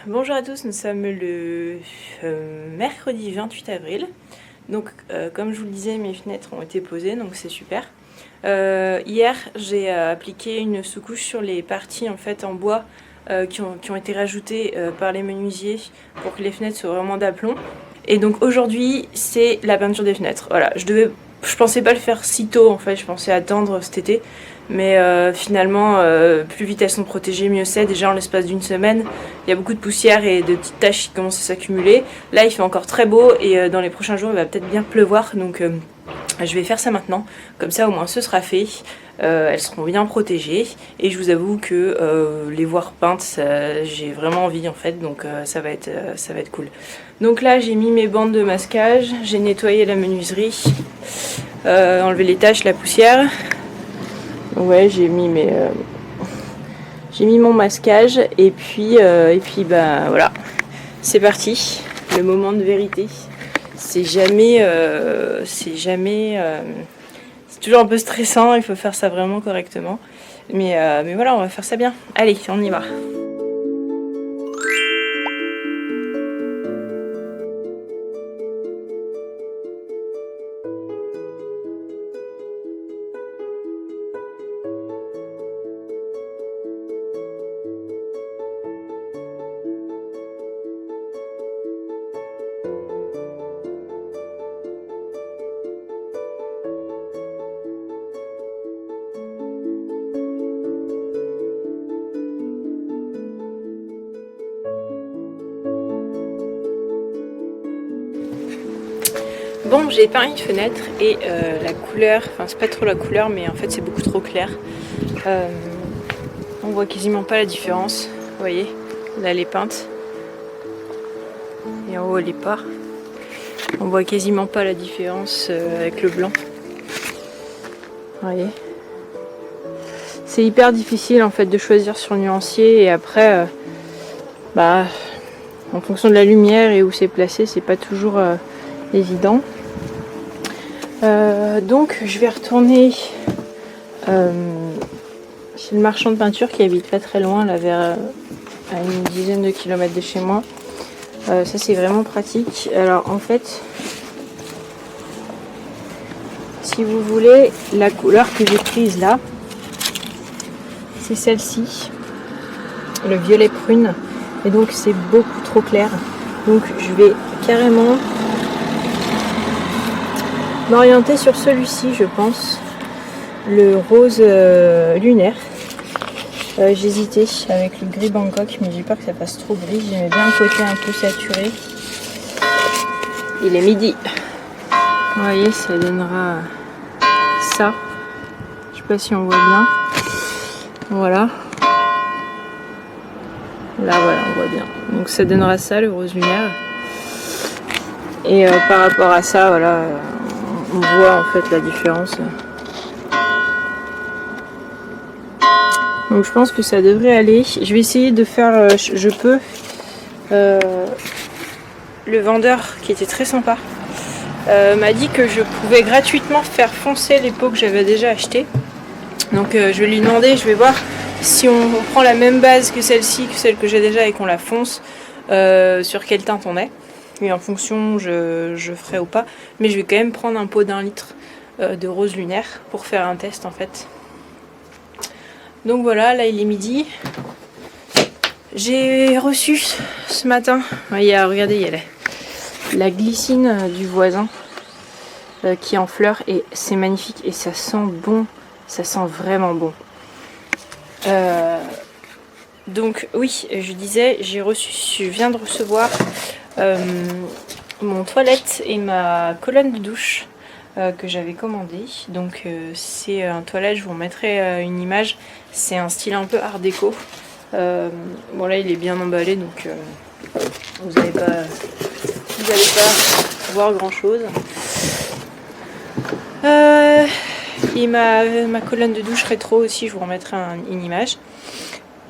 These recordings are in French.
Bonjour à tous, nous sommes le mercredi 28 avril. Donc comme je vous le disais, mes fenêtres ont été posées, donc c'est super. Hier, j'ai appliqué une sous-couche sur les parties en fait en bois qui ont été rajoutées par les menuisiers pour que les fenêtres soient vraiment d'aplomb. Et donc aujourd'hui, c'est la peinture des fenêtres. Voilà, je pensais pas le faire si tôt en fait, je pensais attendre cet été. Mais finalement, plus vite elles sont protégées, mieux c'est. Déjà en l'espace d'une semaine, il y a beaucoup de poussière et de petites taches qui commencent à s'accumuler. Là, il fait encore très beau et dans les prochains jours, il va peut-être bien pleuvoir. Donc je vais faire ça maintenant. Comme ça, au moins, ce sera fait. Elles seront bien protégées. Et je vous avoue que les voir peintes, j'ai vraiment envie en fait. Donc ça va être cool. Donc là, j'ai mis mes bandes de masquage. J'ai nettoyé la menuiserie. Enlevé les taches, la poussière. Ouais, j'ai mis mon masquage et puis bah voilà, c'est parti. Le moment de vérité. C'est toujours un peu stressant. Il faut faire ça vraiment correctement. Mais voilà, on va faire ça bien. Allez, on y va. Bon, j'ai peint une fenêtre et la couleur, enfin c'est pas trop la couleur, mais en fait c'est beaucoup trop clair. On voit quasiment pas la différence. Vous voyez, là elle est peinte et en haut elle est pas. On voit quasiment pas la différence avec le blanc. Vous voyez, c'est hyper difficile en fait de choisir sur nuancier et après, en fonction de la lumière et où c'est placé, c'est pas toujours évident. Donc je vais retourner chez le marchand de peinture qui habite pas très loin, là vers à une dizaine de kilomètres de chez moi. Ça c'est vraiment pratique. Alors en fait, si vous voulez, la couleur que j'ai prise là, c'est celle-ci, le violet prune, et donc c'est beaucoup trop clair. Donc je vais carrément m'orienter sur celui-ci, je pense, le rose lunaire. J'hésitais avec le gris Bangkok, mais j'ai peur que ça fasse trop gris. J'aimais bien le côté un peu saturé. Il est midi. Vous voyez, ça donnera ça. Je sais pas si on voit bien. Voilà. Là, voilà, on voit bien. Donc ça donnera ça, le rose lunaire. Et par rapport à ça, voilà, on voit en fait la différence. Donc je pense que ça devrait aller. Je vais essayer de faire, le vendeur qui était très sympa m'a dit que je pouvais gratuitement faire foncer les pots que j'avais déjà achetés. Donc je vais lui demander, je vais voir si on prend la même base que celle-ci, que celle que j'ai déjà et qu'on la fonce, sur quelle teinte on est. Et en fonction, je ferai ou pas. Mais je vais quand même prendre un pot d'1 litre de rose lunaire pour faire un test en fait. Donc voilà, là il est midi. J'ai reçu ce matin, regardez, il y a la glycine du voisin qui est en fleurs et c'est magnifique et ça sent bon, ça sent vraiment bon. Donc oui, je disais, je viens de recevoir mon toilette et ma colonne de douche que j'avais commandé. Donc c'est un toilette, je vous remettrai une image. C'est un style un peu art déco. Bon là il est bien emballé donc vous n'allez pas voir grand chose. Et ma colonne de douche rétro aussi, je vous remettrai une image.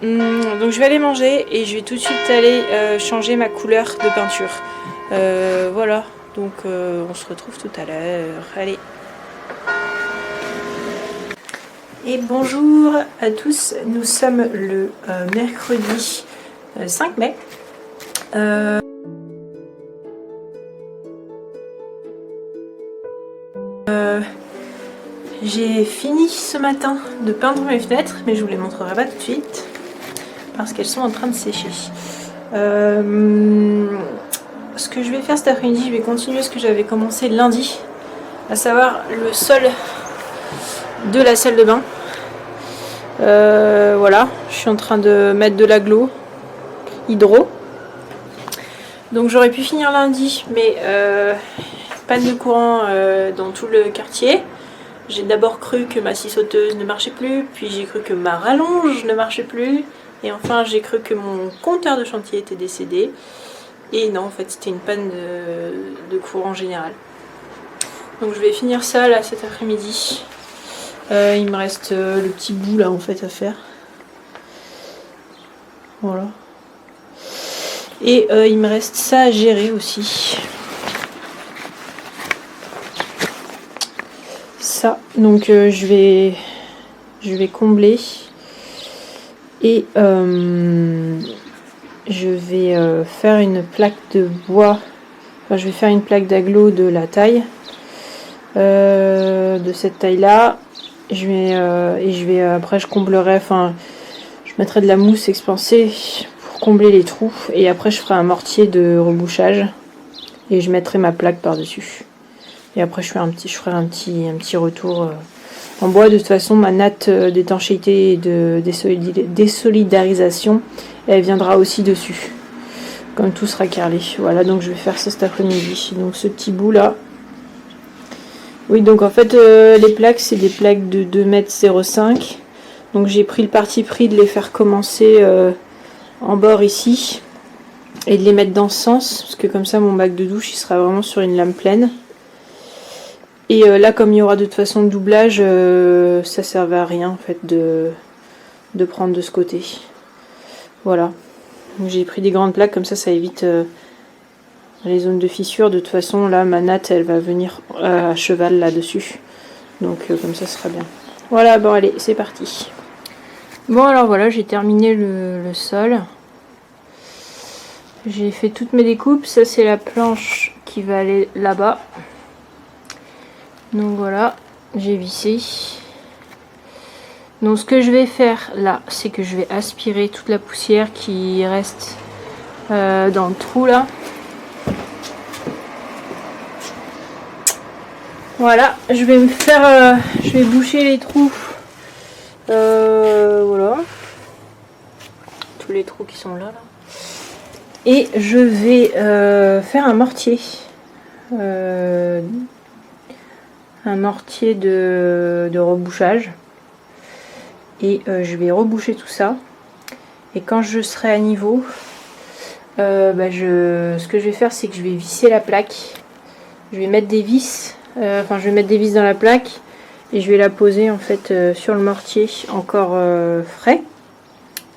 Donc je vais aller manger et je vais tout de suite aller changer ma couleur de peinture. Voilà, donc on se retrouve tout à l'heure. Allez. Et bonjour à tous, nous sommes le mercredi 5 mai J'ai fini ce matin de peindre mes fenêtres, mais je vous les montrerai pas tout de suite parce qu'elles sont en train de sécher. Ce que je vais faire cet après-midi, je vais continuer ce que j'avais commencé lundi, à savoir le sol de la salle de bain. Voilà, je suis en train de mettre de l'aglo hydro. Donc j'aurais pu finir lundi, mais panne de courant dans tout le quartier. J'ai d'abord cru que ma scie sauteuse ne marchait plus, puis j'ai cru que ma rallonge ne marchait plus, et enfin j'ai cru que mon compteur de chantier était décédé. Et non, en fait c'était une panne de courant général. Donc je vais finir ça là cet après-midi. Il me reste le petit bout là en fait à faire. Voilà. Et il me reste ça à gérer aussi. Ça, donc je vais combler et je vais faire une plaque de bois. Enfin, je vais faire une plaque d'aglo de la taille de cette taille là. Après je comblerai. Enfin, je mettrai de la mousse expansée pour combler les trous et après je ferai un mortier de rebouchage et je mettrai ma plaque par dessus. Et après je ferai un petit retour en bois. De toute façon ma natte d'étanchéité et de désolidarisation, elle viendra aussi dessus. Comme tout sera carrelé. Voilà, donc je vais faire ça cet après-midi. Donc ce petit bout là. Oui, donc en fait les plaques c'est des plaques de 2,05 m. Donc j'ai pris le parti pris de les faire commencer en bord ici. Et de les mettre dans ce sens. Parce que comme ça mon bac de douche il sera vraiment sur une lame pleine. Et là, comme il y aura de toute façon le doublage, ça servait à rien en fait de prendre de ce côté. Voilà. J'ai pris des grandes plaques, comme ça évite les zones de fissure. De toute façon, là, ma natte, elle va venir à cheval là-dessus. Donc comme ça, ce sera bien. Voilà, bon allez, c'est parti. Bon alors voilà, j'ai terminé le sol. J'ai fait toutes mes découpes. Ça, c'est la planche qui va aller là-bas. Donc voilà, j'ai vissé. Donc ce que je vais faire là, c'est que je vais aspirer toute la poussière qui reste dans le trou là. Voilà, je vais boucher les trous. Voilà. Tous les trous qui sont là. Et je vais faire un mortier. Un mortier de rebouchage et je vais reboucher tout ça et quand je serai à niveau ce que je vais faire c'est que je vais visser la plaque, je vais mettre des vis je vais mettre des vis dans la plaque et je vais la poser en fait sur le mortier encore frais,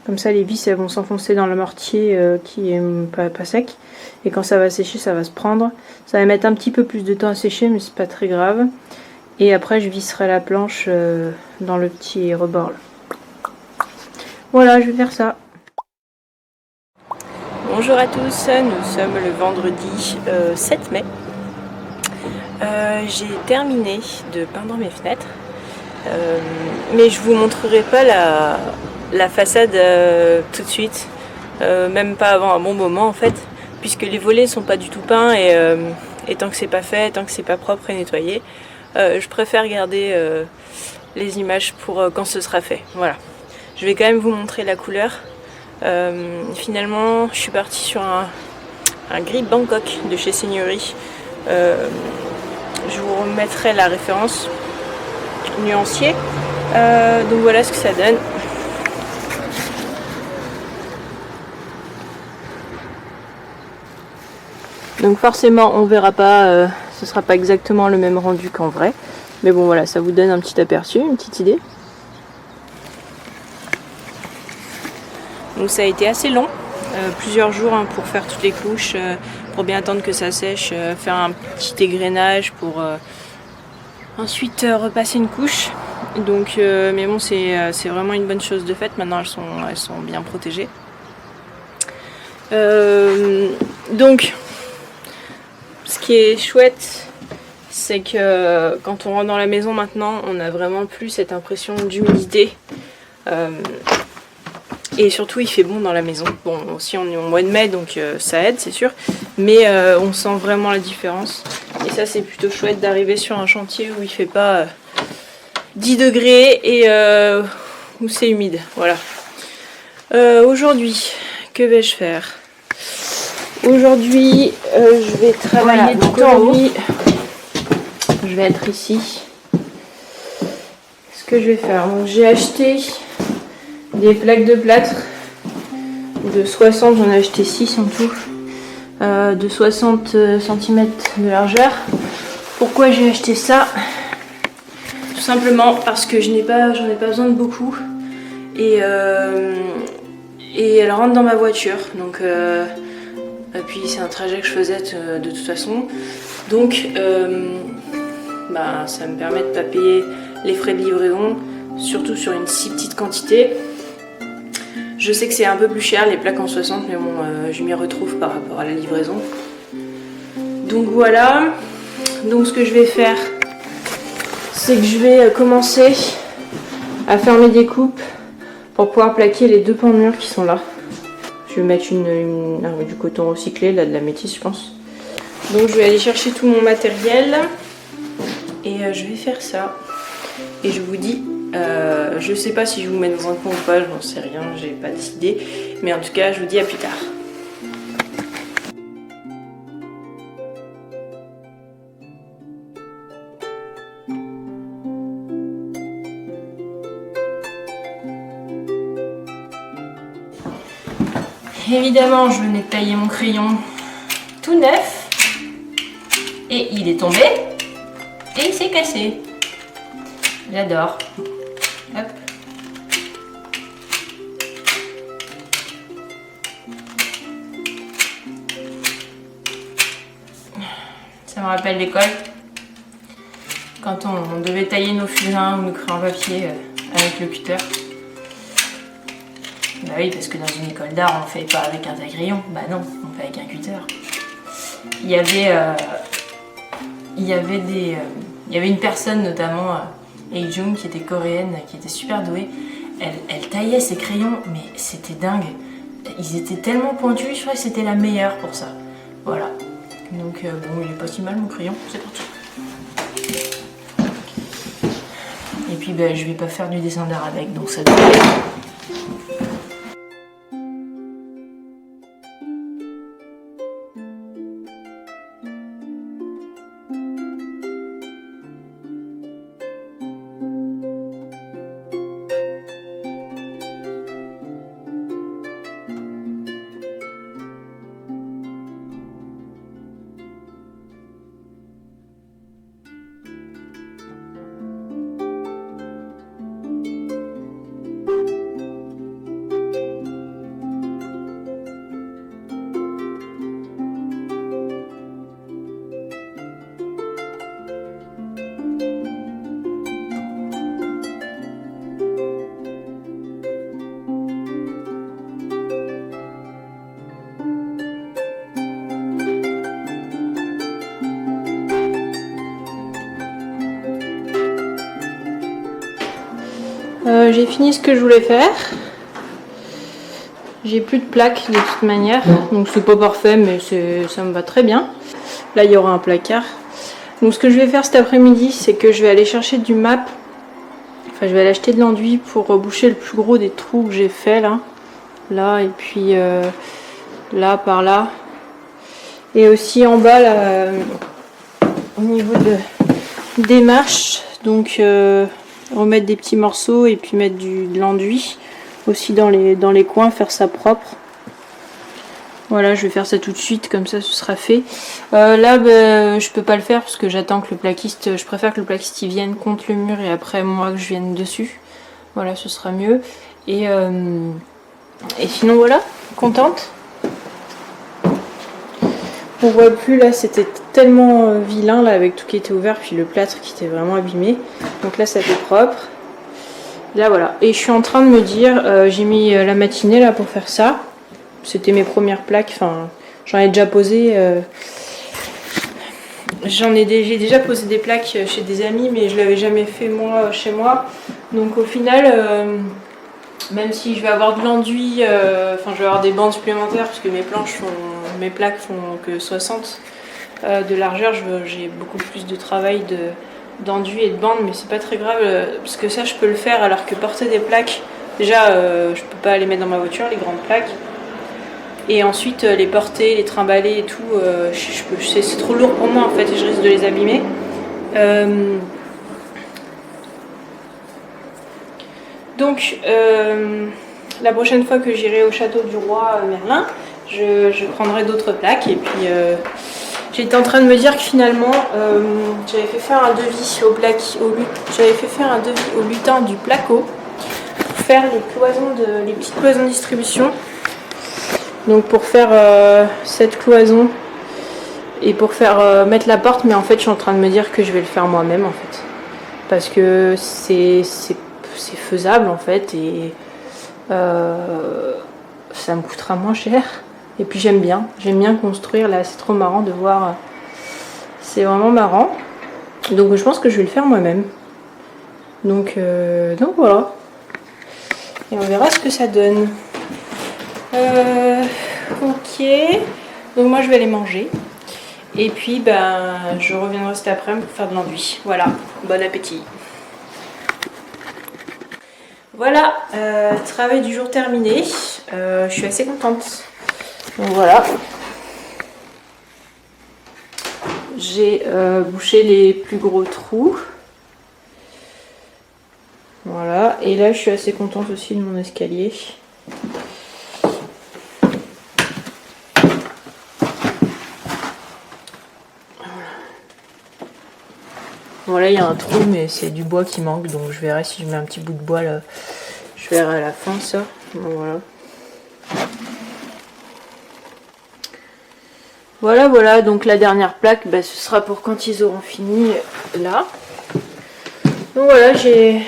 comme ça les vis elles vont s'enfoncer dans le mortier qui est pas sec et quand ça va sécher ça va se prendre. Ça va mettre un petit peu plus de temps à sécher mais c'est pas très grave. Et après je visserai la planche dans le petit rebord là. Voilà, je vais faire ça. Bonjour à tous, nous sommes le vendredi 7 mai. J'ai terminé de peindre mes fenêtres. Mais je vous montrerai pas la façade tout de suite. Même pas avant un bon moment en fait. Puisque les volets sont pas du tout peints et tant que c'est pas fait, tant que c'est pas propre et nettoyé, je préfère garder les images pour quand ce sera fait. Voilà. Je vais quand même vous montrer la couleur. Finalement, je suis partie sur un gris Bangkok de chez Seigneurie. Je vous remettrai la référence nuancier. Donc voilà ce que ça donne. Donc forcément on verra pas, ce sera pas exactement le même rendu qu'en vrai. Mais bon voilà, ça vous donne un petit aperçu, une petite idée. Donc ça a été assez long, plusieurs jours pour faire toutes les couches, pour bien attendre que ça sèche, faire un petit égrenage pour ensuite repasser une couche. Donc, mais bon, c'est vraiment une bonne chose de fait. Maintenant elles sont bien protégées. Donc, ce qui est chouette, c'est que quand on rentre dans la maison maintenant, on a vraiment plus cette impression d'humidité. Et surtout, il fait bon dans la maison. Bon, aussi on est au mois de mai, donc ça aide, c'est sûr. Mais on sent vraiment la différence. Et ça, c'est plutôt chouette d'arriver sur un chantier où il fait pas 10 degrés et où c'est humide. Voilà. Aujourd'hui, que vais-je faire? Aujourd'hui, je vais travailler tout en haut. Je vais être ici. Ce que je vais faire, donc j'ai acheté des plaques de plâtre de 60, j'en ai acheté 6 en tout, de 60 cm de largeur. Pourquoi j'ai acheté ça? Tout simplement parce que j'en ai pas besoin de beaucoup et elle rentre dans ma voiture, donc et puis c'est un trajet que je faisais de toute façon, donc ça me permet de ne pas payer les frais de livraison, surtout sur une si petite quantité. Je sais que c'est un peu plus cher les plaques en 60, mais bon, je m'y retrouve par rapport à la livraison. Donc voilà, donc ce que je vais faire, c'est que je vais commencer à faire mes découpes pour pouvoir plaquer les 2 pans de mur qui sont là. Je vais mettre du coton recyclé, là, de la métisse je pense. Donc je vais aller chercher tout mon matériel et je vais faire ça. Et je vous dis, je sais pas si je vous mets dans un coin ou pas, j'en sais rien, j'ai pas décidé. Mais en tout cas, je vous dis à plus tard. Évidemment, je venais de tailler mon crayon tout neuf et il est tombé et il s'est cassé. J'adore. Hop. Ça me rappelle l'école. Quand on devait tailler nos fusains ou nos crayons papier avec le cutter. Bah oui, parce que dans une école d'art, on fait pas avec un taille-crayon. Bah non, on fait avec un cutter. Il y avait une personne notamment, Jung, qui était coréenne, qui était super douée. Elle taillait ses crayons, mais c'était dingue. Ils étaient tellement pointus, je crois que c'était la meilleure pour ça. Voilà. Donc bon, il est pas si mal mon crayon, c'est parti. Et puis je vais pas faire du dessin d'art avec, donc ça doit aller. J'ai fini ce que je voulais faire. J'ai plus de plaques de toute manière, donc c'est pas parfait, mais ça me va très bien. Là il y aura un placard. Donc ce que je vais faire cet après-midi, c'est que je vais aller chercher du MAP. Enfin, je vais aller acheter de l'enduit pour boucher le plus gros des trous que j'ai fait là. Là et puis là par là. Et aussi en bas là, au niveau des marches. Donc remettre des petits morceaux et puis mettre de l'enduit aussi dans les coins, faire ça propre. Voilà, je vais faire ça tout de suite, comme ça ce sera fait. Là je peux pas le faire parce que j'attends que le plaquiste, je préfère que le plaquiste il vienne contre le mur et après moi que je vienne dessus. Voilà, ce sera mieux. Et sinon voilà, contente. On voit plus là, c'était tellement vilain là avec tout qui était ouvert, puis le plâtre qui était vraiment abîmé. Donc là ça fait propre. Là voilà, et je suis en train de me dire, j'ai mis la matinée là pour faire ça. c'était mes premières plaques, enfin j'en ai déjà posé. J'ai déjà posé des plaques chez des amis, mais je l'avais jamais fait moi chez moi. Donc au final, même si je vais avoir de l'enduit, enfin je vais avoir des bandes supplémentaires parce que mes plaques font que 60 de largeur, j'ai beaucoup plus de travail d'enduit et de bandes, mais c'est pas très grave parce que ça je peux le faire alors que porter des plaques, déjà je peux pas les mettre dans ma voiture, les grandes plaques. Et ensuite les porter, les trimballer et tout, c'est trop lourd pour moi en fait et je risque de les abîmer. Donc la prochaine fois que j'irai au château du roi Merlin, je prendrai d'autres plaques. Et puis j'étais en train de me dire que finalement j'avais fait faire un devis au lutin du placo pour faire les petites cloisons de distribution. Donc pour faire cette cloison et pour faire mettre la porte, mais en fait je suis en train de me dire que je vais le faire moi-même en fait. Parce que c'est faisable en fait et ça me coûtera moins cher. Et puis j'aime bien construire là, c'est trop marrant de voir, c'est vraiment marrant. Donc je pense que je vais le faire moi-même. Donc voilà. Et on verra ce que ça donne. Ok. Donc moi je vais aller manger. Et puis je reviendrai cet après-midi pour faire de l'enduit. Voilà, bon appétit. Voilà, travail du jour terminé. Je suis assez contente. Donc voilà. J'ai bouché les plus gros trous. Voilà, et là je suis assez contente aussi de mon escalier. Bon là il y a un trou mais c'est du bois qui manque, donc je verrai si je mets un petit bout de bois là. Je verrai à la fin ça. Donc voilà. Voilà, donc la dernière plaque, ce sera pour quand ils auront fini là. Donc voilà, j'ai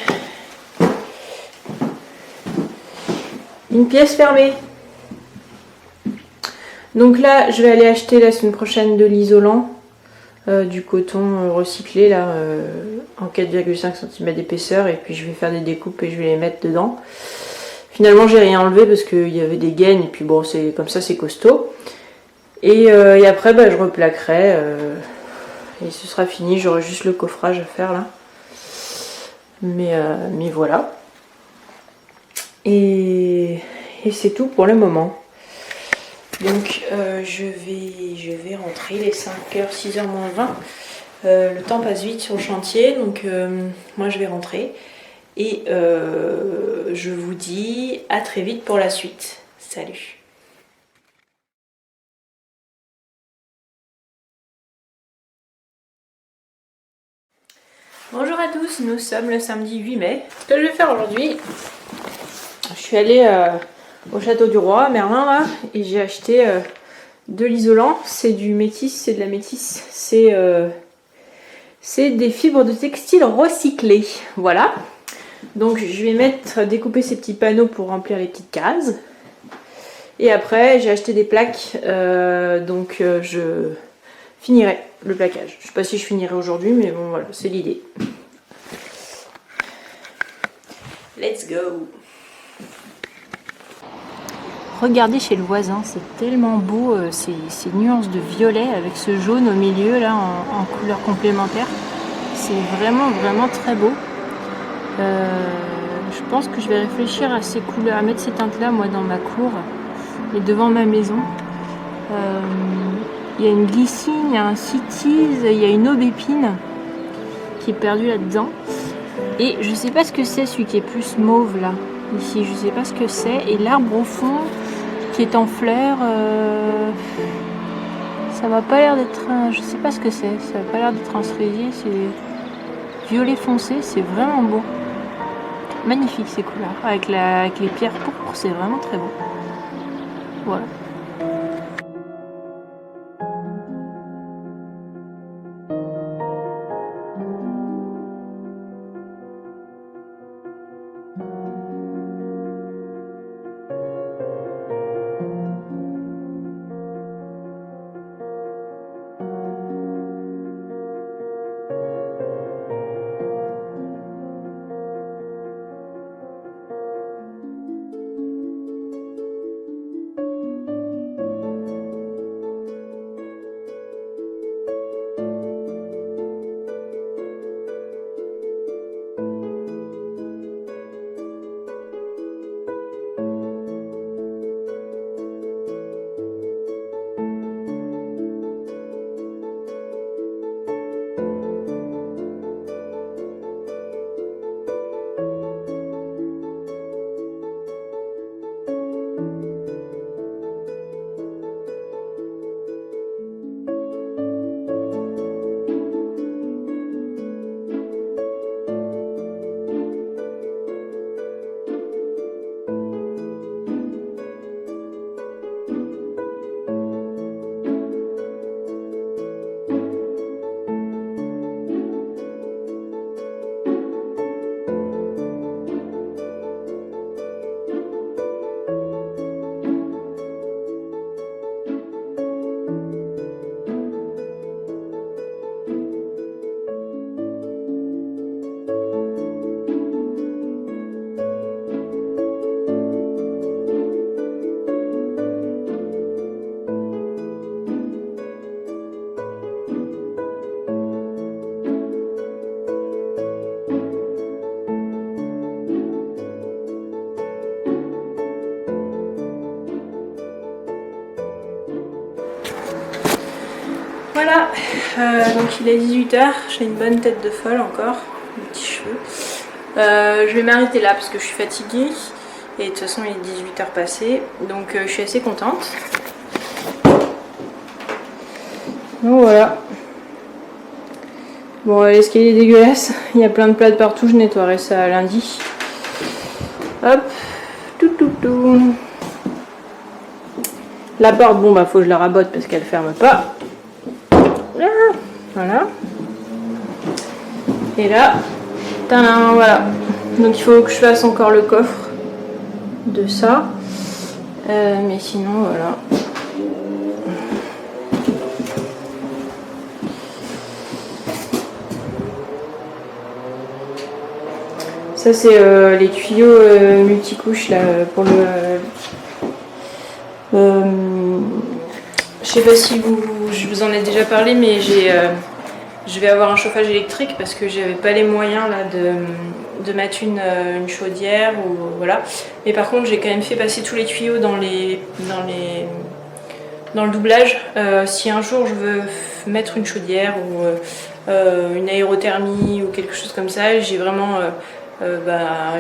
une pièce fermée. Donc là, je vais aller acheter la semaine prochaine de l'isolant, du coton recyclé là, en 4,5 cm d'épaisseur, et puis je vais faire des découpes et je vais les mettre dedans. Finalement, j'ai rien enlevé parce qu'il y avait des gaines et puis bon, c'est comme ça, c'est costaud. Et après, je replaquerai et ce sera fini. J'aurai juste le coffrage à faire là. Mais voilà. Et c'est tout pour le moment. Donc je vais rentrer, les 5h, 6h moins 20. Le temps passe vite sur le chantier, donc moi je vais rentrer. Et je vous dis à très vite pour la suite. Salut! Bonjour à tous, nous sommes le samedi 8 mai. Ce que je vais faire aujourd'hui, je suis allée au château du roi, Merlin là, et j'ai acheté de l'isolant. C'est du métis, c'est de la métisse, c'est des fibres de textile recyclées. Voilà. Donc je vais découper ces petits panneaux pour remplir les petites cases. Et après j'ai acheté des plaques, donc je finirai le plaquage. Je sais pas si je finirai aujourd'hui, mais bon voilà, c'est l'idée. Let's go! Regardez chez le voisin, c'est tellement beau, ces nuances de violet avec ce jaune au milieu là en couleur complémentaire. C'est vraiment très beau. Je pense que je vais réfléchir à ces couleurs, à mettre ces teintes là moi dans ma cour et devant ma maison. Il y a une glycine, il y a un cities, il y a une aubépine qui est perdue là-dedans. Et je sais pas ce que c'est celui qui est plus mauve là, ici, je sais pas ce que c'est. Et l'arbre au fond qui est en fleurs, ça m'a pas l'air d'être je sais pas ce que c'est, ça a pas l'air d'être un cerisier, c'est violet foncé, c'est vraiment beau. Magnifique ces couleurs, avec les pierres pourpres, c'est vraiment très beau. Voilà. Voilà, donc il est 18 h, j'ai une bonne tête de folle encore, mes petits cheveux. Je vais m'arrêter là parce que je suis fatiguée et de toute façon il est 18 h passé, donc je suis assez contente. Donc voilà. Bon, l'escalier est dégueulasse, il y a plein de plats de partout, je nettoierai ça lundi. Hop, tout. La porte, bon bah faut que je la rabote parce qu'elle ferme pas. Voilà. Et là, tadam, voilà. Donc il faut que je fasse encore le coffre de ça. Mais sinon, voilà. Ça c'est les tuyaux multicouches là pour le... je sais pas si je vous en ai déjà parlé, mais je vais avoir un chauffage électrique parce que j'avais pas les moyens là de mettre une chaudière ou voilà. Mais par contre j'ai quand même fait passer tous les tuyaux dans le doublage. Si un jour je veux mettre une chaudière ou une aérothermie ou quelque chose comme ça, j'ai vraiment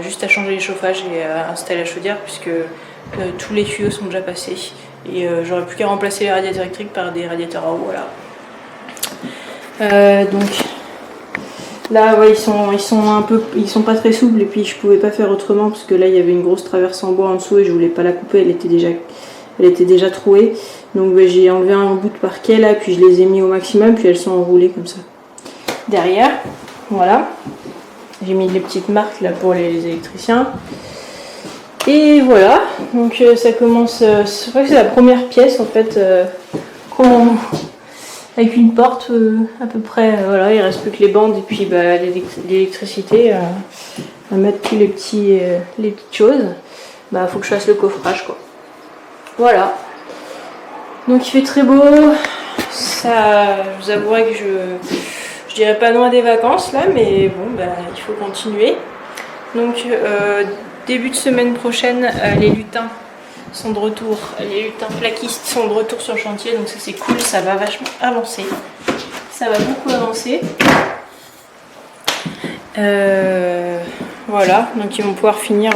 juste à changer les chauffages et à installer la chaudière puisque tous les tuyaux sont déjà passés. Et j'aurais plus qu'à remplacer les radiateurs électriques par des radiateurs à eau, voilà. Donc là ouais, ils sont pas très souples et puis je pouvais pas faire autrement parce que là il y avait une grosse traverse en bois en dessous et je voulais pas la couper, elle était déjà trouée. Donc j'ai enlevé un bout de parquet là puis je les ai mis au maximum puis elles sont enroulées comme ça. Derrière, voilà. J'ai mis les petites marques là pour les électriciens. Et voilà, donc ça commence, je crois que c'est la première pièce en fait, avec une porte à peu près, voilà, il reste plus que les bandes et puis l'électricité, à mettre tous les petites choses, faut que je fasse le coffrage quoi. Voilà, donc il fait très beau, ça, je vous avouerai que je dirais pas loin des vacances là, mais bon, il faut continuer. Donc début de semaine prochaine, les lutins sont de retour, les lutins plaquistes sont de retour sur le chantier, donc ça c'est cool, ça va vachement avancer, ça va beaucoup avancer. Voilà, donc ils vont pouvoir finir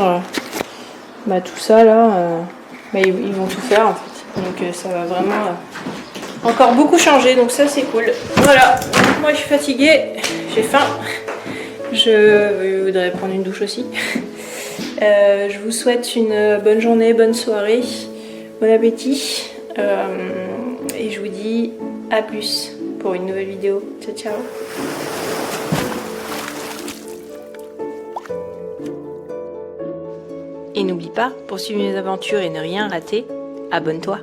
tout ça là, ils vont tout faire en fait, donc ça va vraiment encore beaucoup changer, donc ça c'est cool. Voilà, moi je suis fatiguée, j'ai faim, je voudrais prendre une douche aussi. Je vous souhaite une bonne journée, bonne soirée, bon appétit et je vous dis à plus pour une nouvelle vidéo. Ciao ciao. Et n'oublie pas, pour suivre mes aventures et ne rien rater, abonne-toi.